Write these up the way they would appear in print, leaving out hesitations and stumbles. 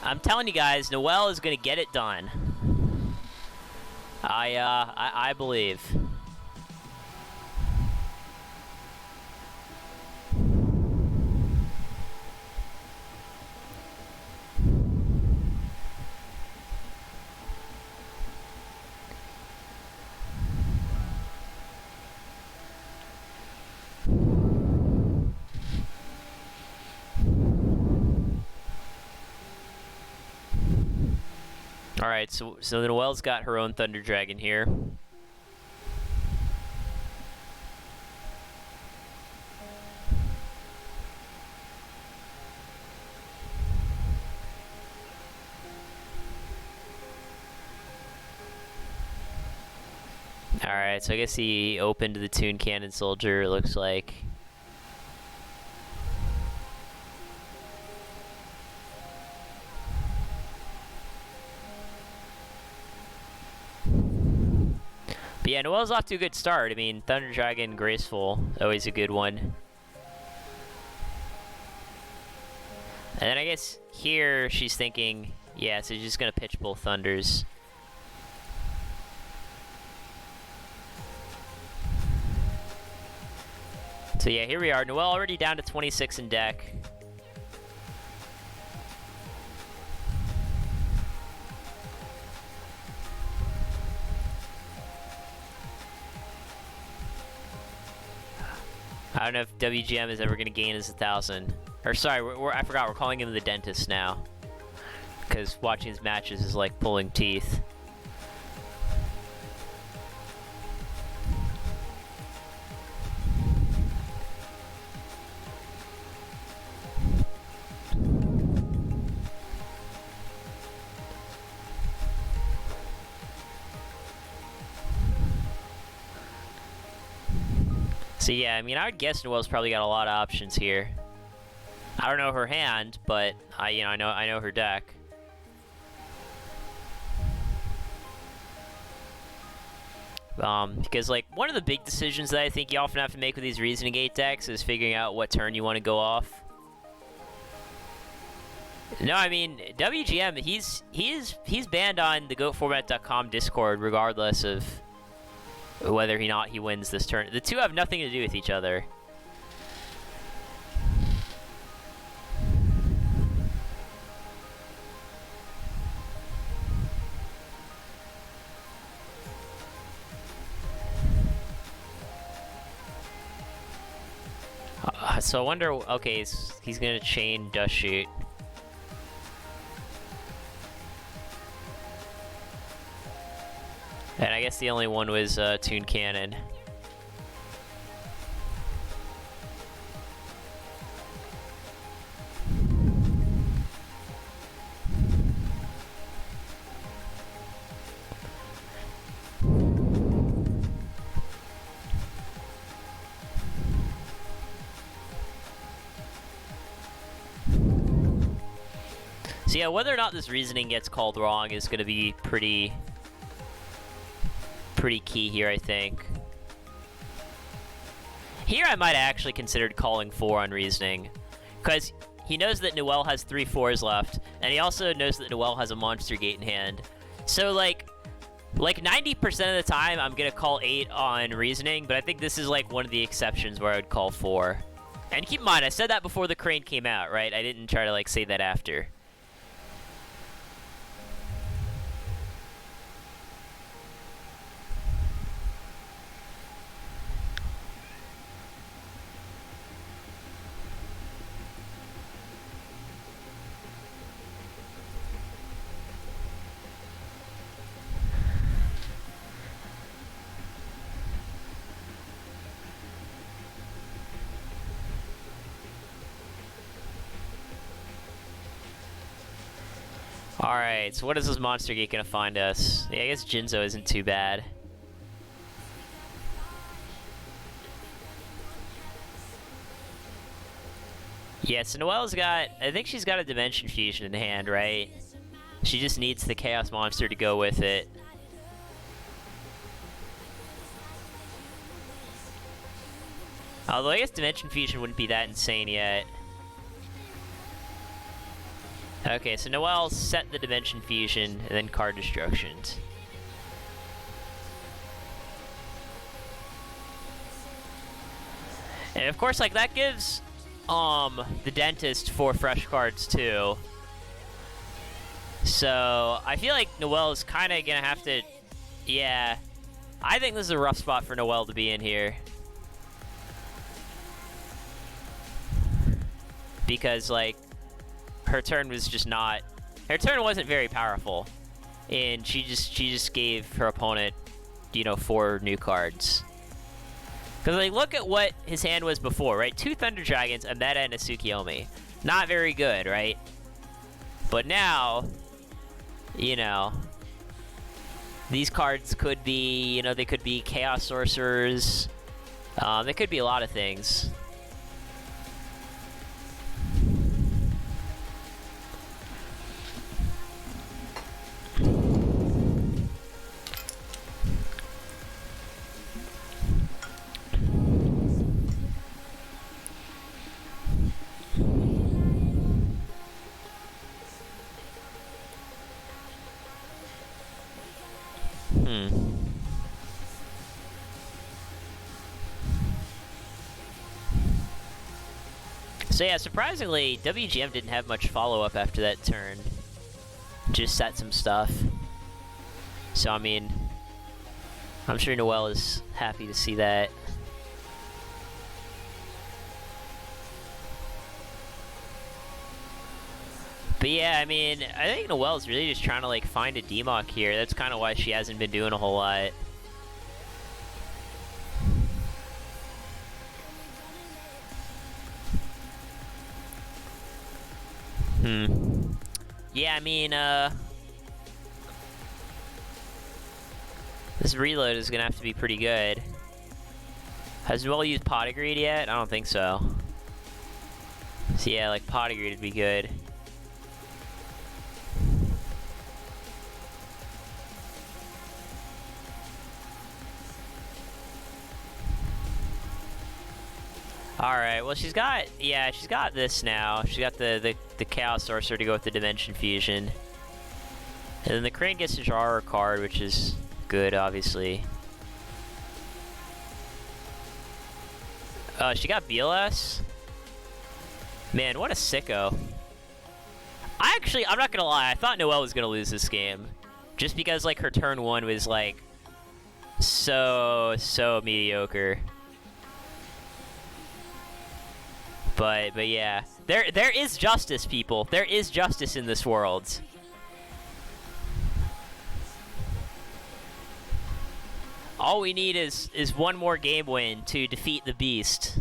I'm telling you guys, Noelle is gonna get it done. I believe. Alright, so Noelle's got her own Thunder Dragon here. Alright, so I guess he opened the Toon Cannon Soldier, it looks like. But yeah, Noelle's off to a good start. I mean, Thunder Dragon, Graceful, always a good one. And then I guess here she's thinking, yeah, so she's just gonna pitch both Thunders. So yeah, here we are. Noelle already down to 26 in deck. I don't know if WGM is ever going to gain his 1,000. Or sorry, I forgot, we're calling him the dentist now. Because watching his matches is like pulling teeth. So yeah, I mean, I would guess Noelle's probably got a lot of options here. I don't know her hand, but I know her deck. Because like one of the big decisions that I think you often have to make with these Reasoning Gate decks is figuring out what turn you want to go off. No, I mean WGM, he's banned on the GoatFormat.com Discord regardless of whether or not he wins this turn. The two have nothing to do with each other. So I wonder, okay, he's gonna chain Dust Shoot. And I guess the only one was Toon Cannon. So yeah, whether or not this reasoning gets called wrong is going to be pretty key here, I think. Here I might have actually considered calling 4 on reasoning, because he knows that Noelle has 3 4s left, and he also knows that Noelle has a Monster Gate in hand. So like 90% of the time I'm going to call 8 on reasoning, but I think this is like one of the exceptions where I would call 4. And keep in mind, I said that before the crane came out, right? I didn't try to like say that after. Alright, so what is this Monster Gate gonna find us? Yeah, I guess Jinzo isn't too bad. Yeah, so Noelle's got, I think she's got a Dimension Fusion in hand, right? She just needs the Chaos Monster to go with it. Although I guess Dimension Fusion wouldn't be that insane yet. Okay, so Noelle set the Dimension Fusion and then card destructions. And of course, like, that gives the Dentist 4 fresh cards too. So I feel like Noelle's kind of gonna have to, yeah. I think this is a rough spot for Noelle to be in here. Because, like, her turn was just not... Her turn wasn't very powerful. And she just gave her opponent, you know, 4 new cards. Because, like, look at what his hand was before, right? 2 Thunder Dragons, a Meta, and a Tsukiyomi. Not very good, right? But now, you know... These cards could be, you know, they could be Chaos Sorcerers. They could be a lot of things. So yeah, surprisingly, WGM didn't have much follow-up after that turn. Just set some stuff. So, I mean, I'm sure Noelle is happy to see that. But yeah, I mean, I think Noelle's really just trying to, like, find a DMOC here. That's kind of why she hasn't been doing a whole lot. Yeah, I mean, this reload is gonna have to be pretty good. Has Noelle used Pot of Greed yet? I don't think so. So yeah, like, Pot of Greed would be good. Alright, well, she's got this now. She's got the Chaos Sorcerer to go with the Dimension Fusion. And then the Crane gets to draw her card, which is good, obviously. She got BLS? Man, what a sicko. I'm not gonna lie, I thought Noelle was gonna lose this game. Just because, like, her turn 1 was, like, so mediocre. But yeah, there is justice, people. There is justice in this world. All we need is one more game win to defeat the beast.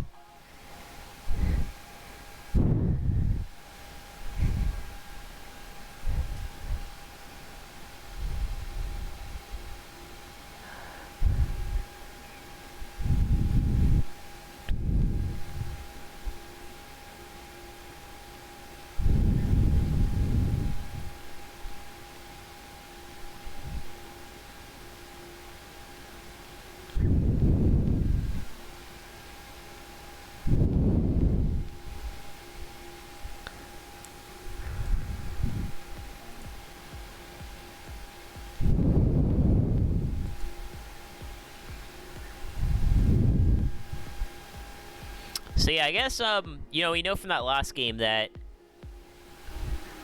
So yeah, I guess, you know, we know from that last game that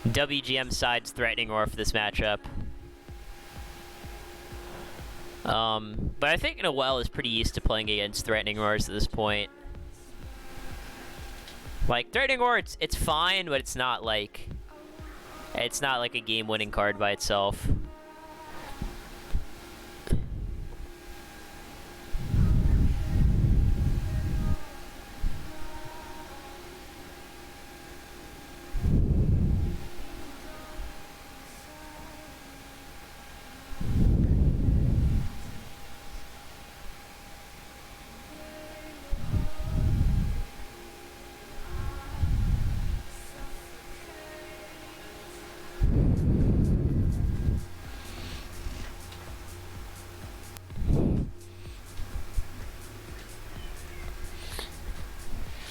WGM side's threatening Aura for this matchup. But I think Noelle is pretty used to playing against threatening Auras at this point. Like, threatening Aura, it's fine, but it's not like a game-winning card by itself.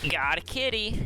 Got a kitty.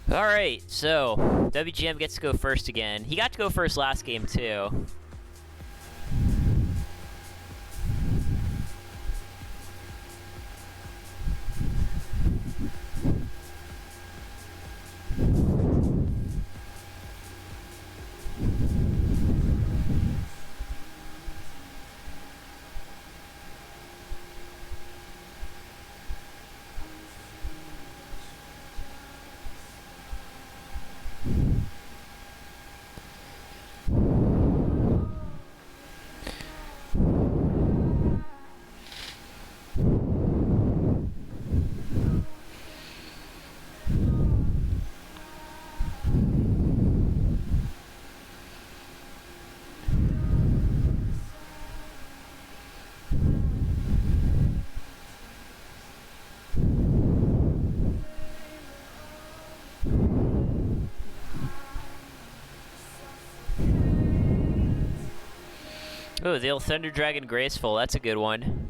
Alright, so WGM gets to go first again. He got to go first last game, too. Oh, the old Thunder Dragon Graceful. That's a good one.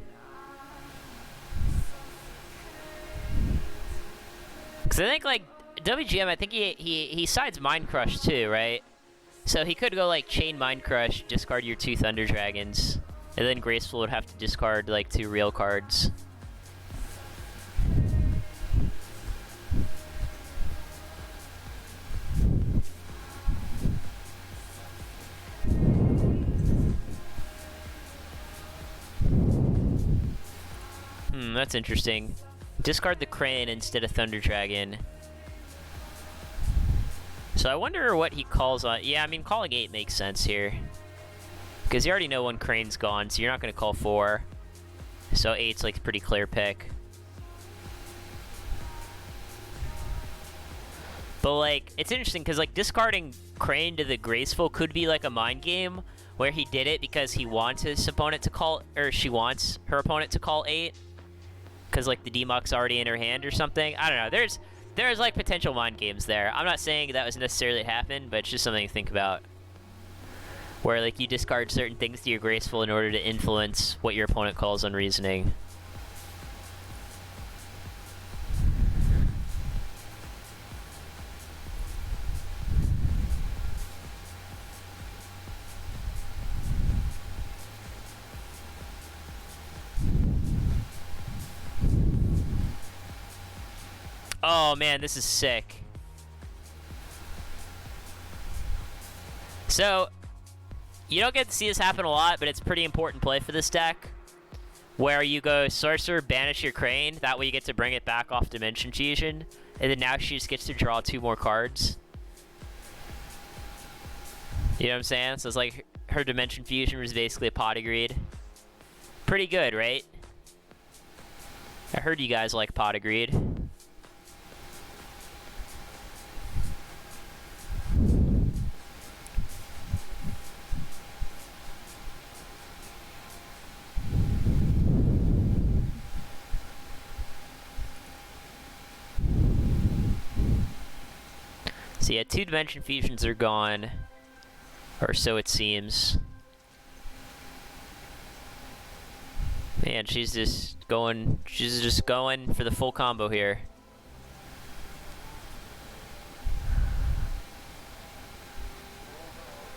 Because I think, like, WGM, I think he sides Mind Crush, too, right? So he could go, like, Chain Mind Crush, discard your 2 Thunder Dragons, and then Graceful would have to discard, like, 2 real cards. That's interesting. Discard the Crane instead of Thunder Dragon. So I wonder what he calls on. Yeah, I mean, calling 8 makes sense here. Because you already know one Crane's gone, so you're not going to call 4. So 8's like a pretty clear pick. But like, it's interesting because like discarding Crane to the Graceful could be like a mind game where he did it because he wants his opponent to call, or she wants her opponent to call 8. Because like the D-Muck's already in her hand or something. I don't know. There's like potential mind games there. I'm not saying that was necessarily happened, but it's just something to think about. Where like you discard certain things to your Graceful in order to influence what your opponent calls on reasoning. Oh man, this is sick. So, you don't get to see this happen a lot, but it's a pretty important play for this deck. Where you go Sorcerer, banish your Crane, that way you get to bring it back off Dimension Fusion, and then now she just gets to draw 2 more cards. You know what I'm saying? So it's like her Dimension Fusion was basically a Pot of Greed. Pretty good, right? I heard you guys like Pot of Greed. So yeah, 2 Dimension Fusions are gone, or so it seems. Man, she's just going for the full combo here.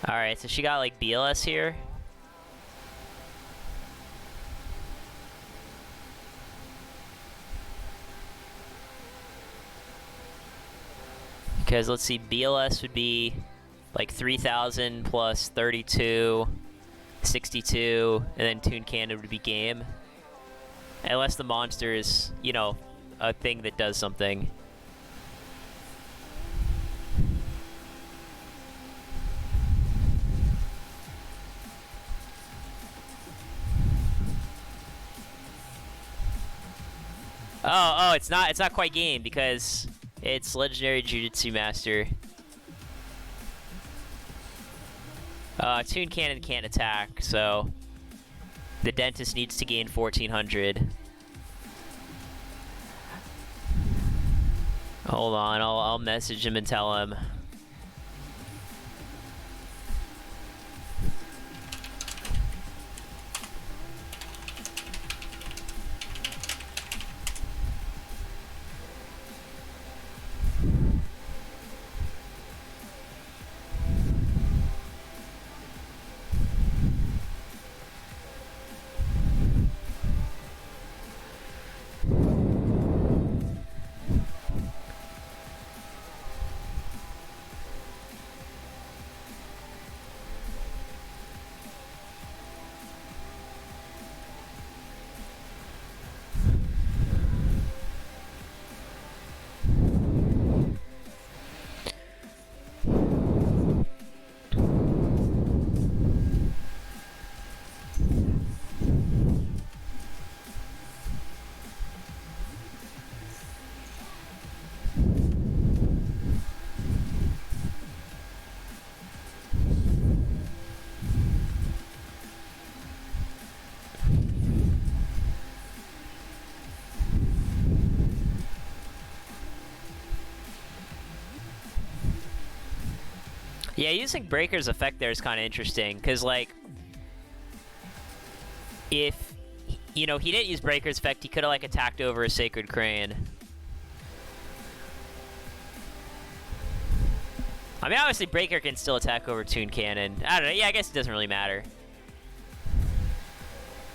Alright, so she got like BLS here. Because let's see, BLS would be like 3,000 plus 32, 62, and then Toon Cannon would be game. Unless the monster is, you know, a thing that does something. Oh, it's not quite game because it's Legendary Jujutsu Master. Toon Cannon can't attack, so the Dentist needs to gain 1,400. Hold on, I'll message him and tell him. Yeah, using Breaker's effect there is kind of interesting, because, like, if, you know, he didn't use Breaker's effect, he could have, like, attacked over a Sacred Crane. I mean, obviously, Breaker can still attack over Toon Cannon. I don't know. Yeah, I guess it doesn't really matter.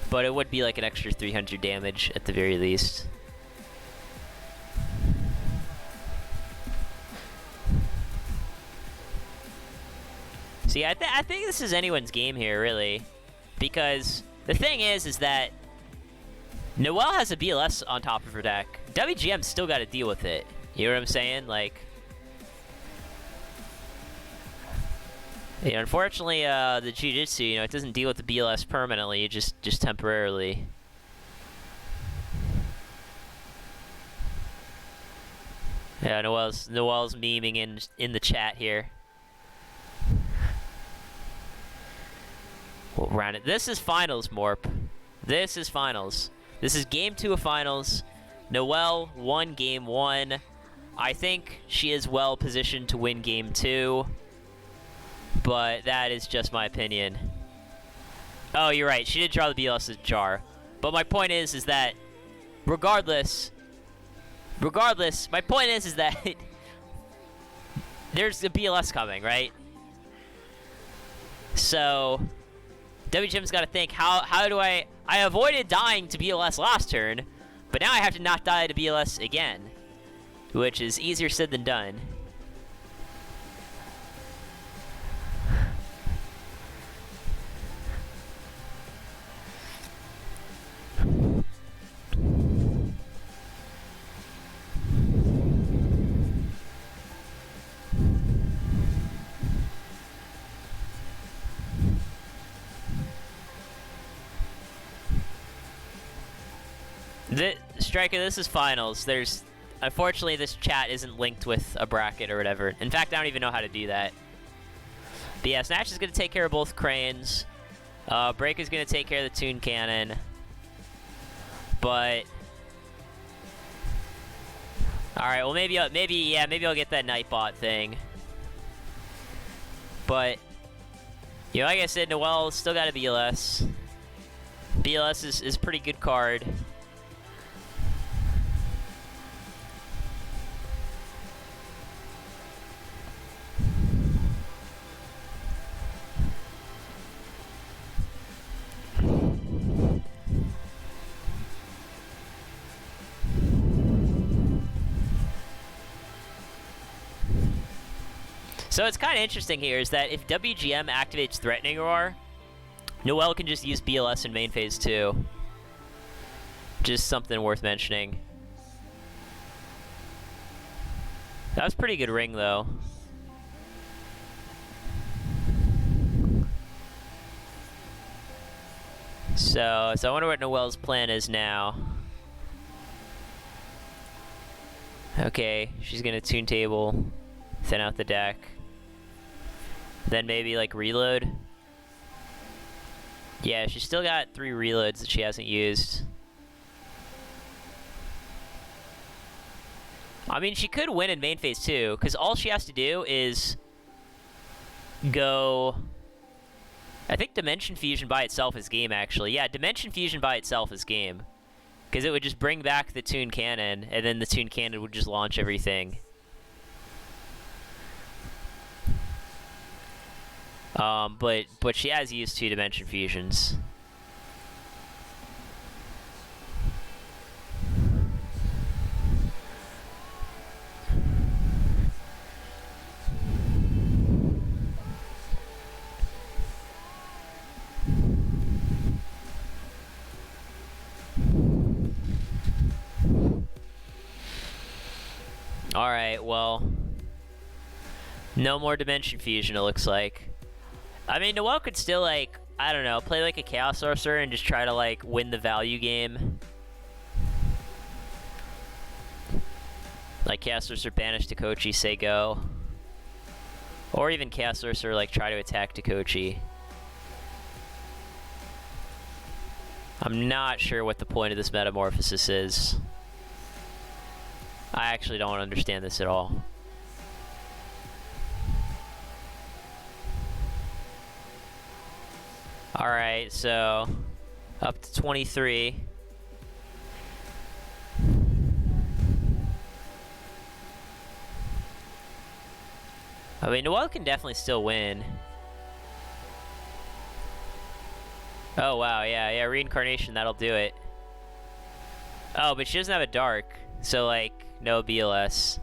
But it would be, like, an extra 300 damage at the very least. See, I think this is anyone's game here, really. Because the thing is that Noelle has a BLS on top of her deck. WGM's still got to deal with it. You know what I'm saying? Like, yeah, unfortunately, the Jiu-Jitsu, you know, it doesn't deal with the BLS permanently, just temporarily. Yeah, Noelle's memeing in the chat here. We'll round it. This is finals, Morp. This is finals. This is game 2 of finals. Noelle won game 1. I think she is well positioned to win game 2. But that is just my opinion. Oh, you're right. She did draw the BLS jar. But my point is that regardless, my point is that there's a BLS coming, right? So WGM's got to think, how do I avoided dying to BLS last turn, but now I have to not die to BLS again, which is easier said than done. Striker, this is finals. Unfortunately, this chat isn't linked with a bracket or whatever. In fact, I don't even know how to do that. But yeah, Snatch is going to take care of both Cranes. Breaker's going to take care of the Toon Cannon. But all right, well maybe I'll get that Nightbot thing. But you know, like I said, Noelle still got a BLS. BLS is a pretty good card. So it's kind of interesting here is that if WGM activates Threatening Roar, Noelle can just use BLS in main phase 2. Just something worth mentioning. That was a pretty good ring, though. So I wonder what Noelle's plan is now. Okay, she's gonna Toon Table, thin out the deck. Then maybe, like, reload. Yeah, she's still got 3 reloads that she hasn't used. I mean, she could win in main phase 2, because all she has to do is go... I think Dimension Fusion by itself is game, actually. Yeah, Dimension Fusion by itself is game. Because it would just bring back the Toon Cannon, and then the Toon Cannon would just launch everything. But she has used 2 Dimension Fusions. Alright, well, no more Dimension Fusion, it looks like. I mean, Noelle could still, like, I don't know, play like a Chaos Sorcerer and just try to, like, win the value game. Like, Chaos Sorcerer banish Takochi, say go. Or even Chaos Sorcerer, like, try to attack Takochi. I'm not sure what the point of this Metamorphosis is. I actually don't understand this at all. Alright, so up to 23. I mean, Noelle can definitely still win. Oh, wow, yeah, reincarnation, that'll do it. Oh, but she doesn't have a dark, so, like, no BLS.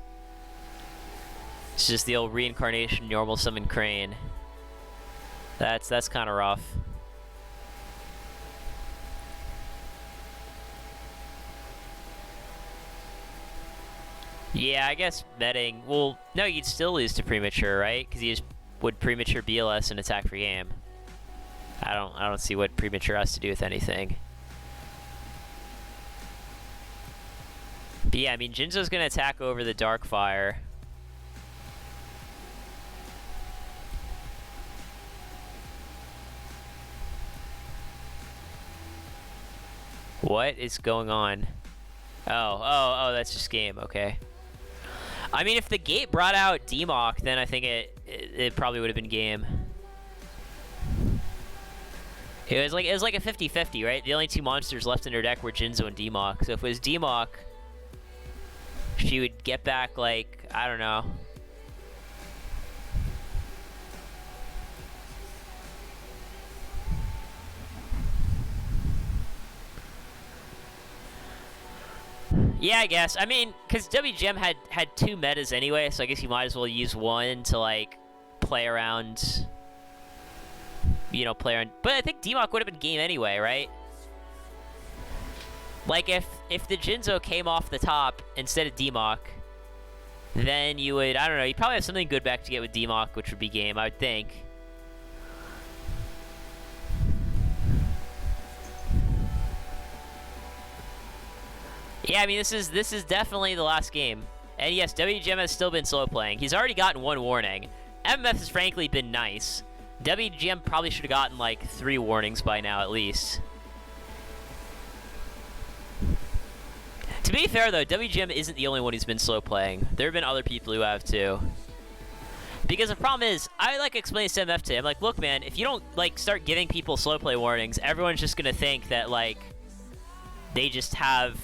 It's just the old reincarnation normal summon crane. That's kind of rough. Yeah, I guess betting. Well, no, you'd still lose to premature, right? Because you just would premature BLS and attack for game. I don't see what premature has to do with anything. But yeah, I mean, Jinzo's gonna attack over the Darkfire. What is going on? Oh, that's just game, okay. I mean, if the gate brought out Demok, then I think it probably would have been game. It was like a 50-50, right? The only two monsters left in her deck were Jinzo and Demok. So if it was Demok, she would get back, like, I don't know. Yeah, I guess. I mean, because WGM had two metas anyway, so I guess you might as well use one to, like, play around. You know, play around. But I think Demok would have been game anyway, right? Like, if the Jinzo came off the top instead of Demok, then you would, I don't know, you probably have something good back to get with Demok, which would be game, I would think. Yeah, I mean, this is definitely the last game. And yes, WGM has still been slow playing. He's already gotten one warning. MMF has frankly been nice. WGM probably should have gotten like 3 warnings by now at least. To be fair though, WGM isn't the only one who's been slow playing. There have been other people who have too. Because the problem is, I like explain to MF to him, like, look man, if you don't like start giving people slow play warnings, everyone's just gonna think that like they just have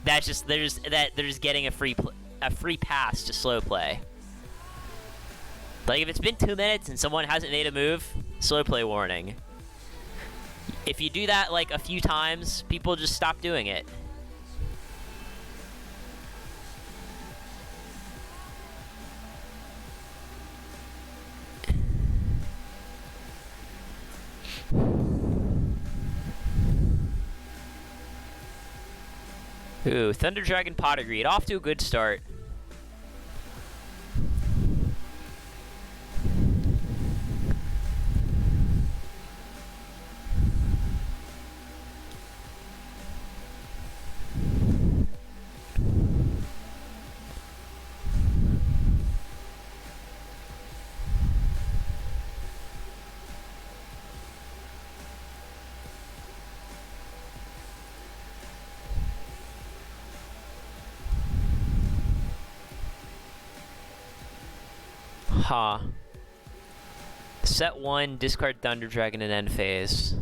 they're just getting a free pass to slow play. Like, if it's been 2 minutes and someone hasn't made a move, slow play warning. If you do that, like, a few times, people just stop doing it. Ooh, Thunder Dragon Pot Agreed. Off to a good start. Huh. Set 1, discard Thunder Dragon and end phase.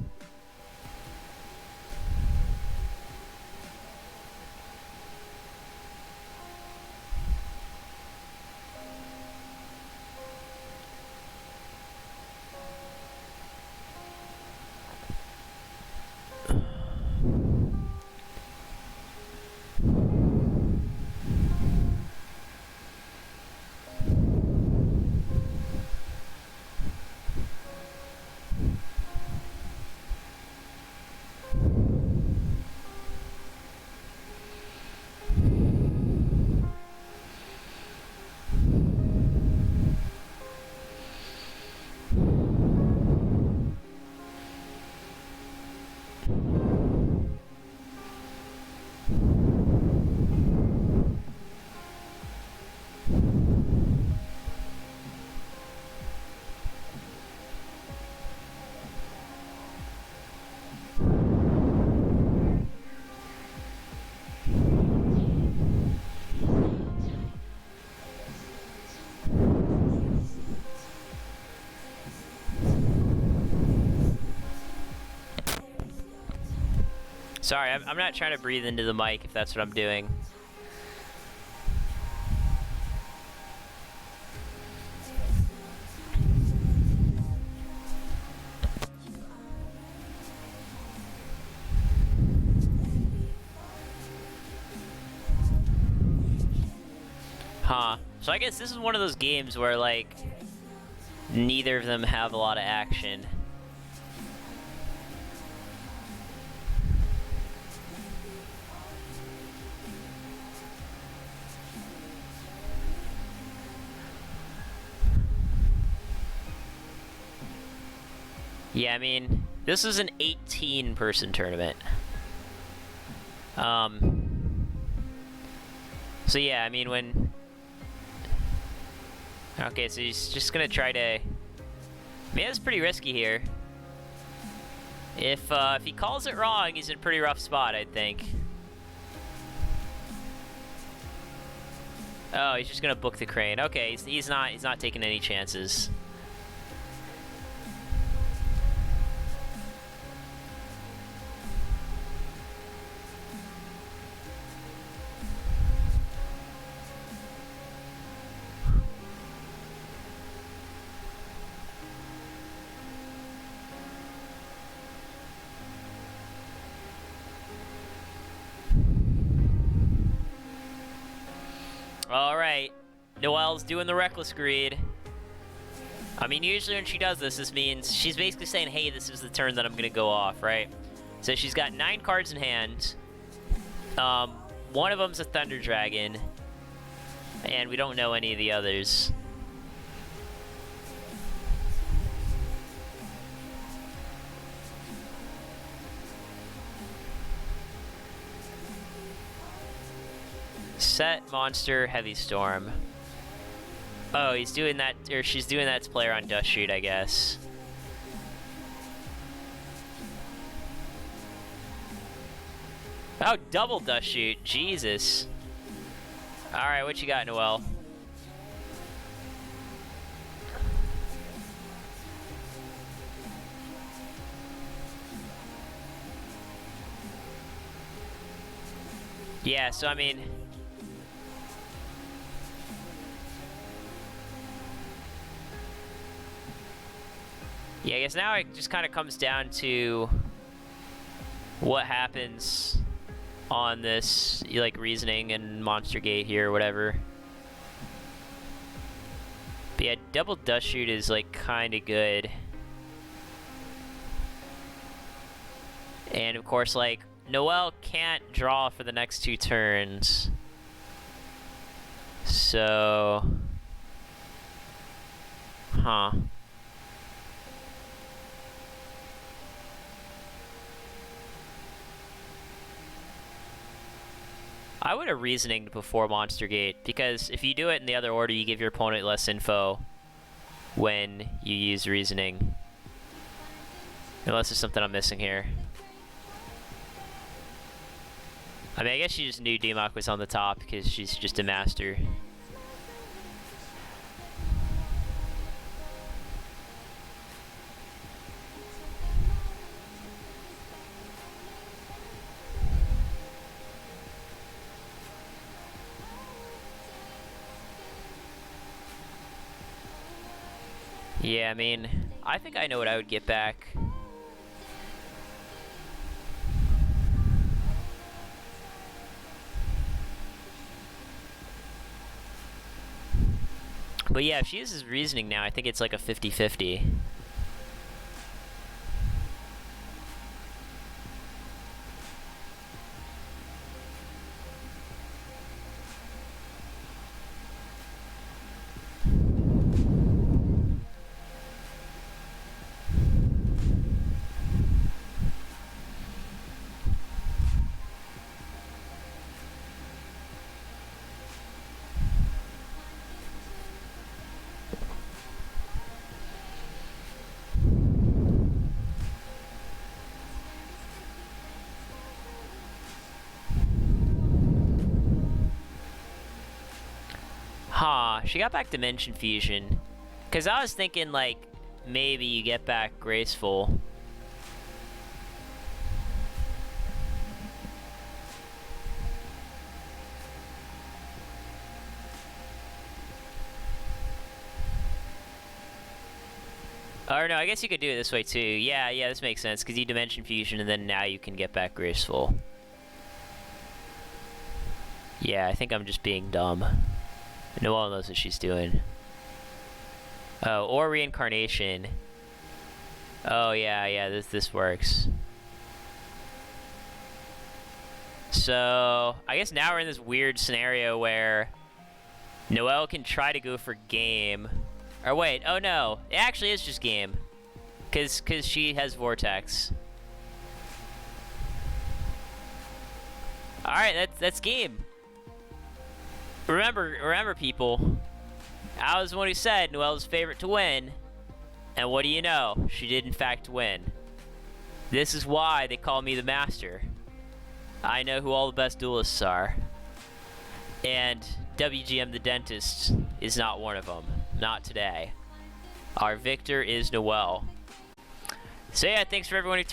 Sorry, I'm not trying to breathe into the mic if that's what I'm doing. Huh. So I guess this is one of those games where, like, neither of them have a lot of action. Yeah, I mean, this is an 18-person tournament. So yeah, I mean, when... Okay, so he's just gonna try to... I mean, it's pretty risky here. If he calls it wrong, he's in a pretty rough spot, I think. Oh, he's just gonna book the crane. Okay, he's not taking any chances. Alright, Noelle's doing the reckless greed. I mean, usually when she does this, this means she's basically saying, hey, this is the turn that I'm gonna go off, right? So she's got 9 cards in hand. One of them's a Thunder Dragon, and we don't know any of the others. Set, Monster, Heavy Storm. Oh, he's doing that, or she's doing that to play her on Dust Shoot, I guess. Oh, double Dust Shoot. Jesus. Alright, what you got, Noelle? Yeah, so I mean... Yeah, I guess now it just kind of comes down to what happens on this, like, reasoning and Monster Gate here or whatever. But yeah, double Dust Shoot is, like, kind of good. And, of course, like, Noelle can't draw for the next 2 turns. So... Huh. I would have reasoninged before Monster Gate, because if you do it in the other order, you give your opponent less info when you use reasoning. Unless there's something I'm missing here. I mean, I guess she just knew D-Mock was on the top because she's just a master. Yeah, I mean, I think I know what I would get back. But yeah, if she uses reasoning now, I think it's like a 50-50. Huh, she got back Dimension Fusion. Because I was thinking, like, maybe you get back Graceful. Or no, I guess you could do it this way too. Yeah, this makes sense, because you Dimension Fusion, and then now you can get back Graceful. Yeah, I think I'm just being dumb. Noelle knows what she's doing. Oh, or Reincarnation. Oh, yeah, this works. So, I guess now we're in this weird scenario where Noelle can try to go for Game. Or wait, oh no, it actually is just Game. Cause she has Vortex. Alright, that's Game. Remember people, I was the one who said Noelle's favorite to win. And what do you know? She did in fact win. This is why they call me the Master. I know who all the best duelists are. And WGM the Dentist is not one of them. Not today. Our victor is Noelle. So yeah, thanks for everyone who